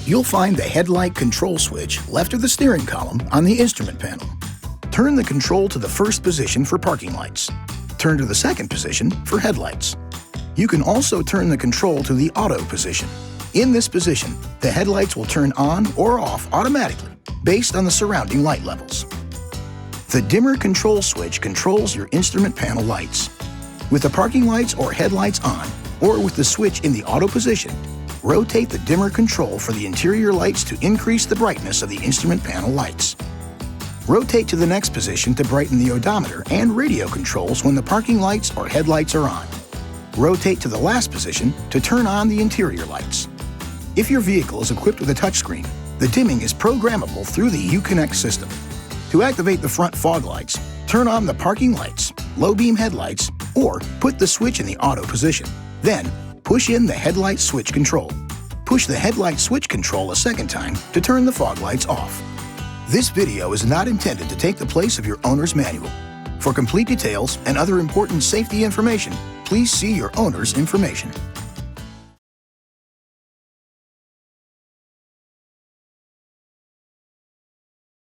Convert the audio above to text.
You'll find the headlight control switch left of the steering column on the instrument panel. Turn the control to the first position for parking lights. Turn to the second position for headlights. You can also turn the control to the auto position. In this position, the headlights will turn on or off automatically based on the surrounding light levels. The dimmer control switch controls your instrument panel lights. With the parking lights or headlights on, or with the switch in the auto position, rotate the dimmer control for the interior lights to increase the brightness of the instrument panel lights. Rotate to the next position to brighten the odometer and radio controls when the parking lights or headlights are on. Rotate to the last position to turn on the interior lights. If your vehicle is equipped with a touchscreen, the dimming is programmable through the Uconnect system. To activate the front fog lights, turn on the parking lights, low beam headlights, or put the switch in the auto position. Then, push in the headlight switch control. Push the headlight switch control a second time to turn the fog lights off. This video is not intended to take the place of your owner's manual. For complete details and other important safety information, please see your owner's information.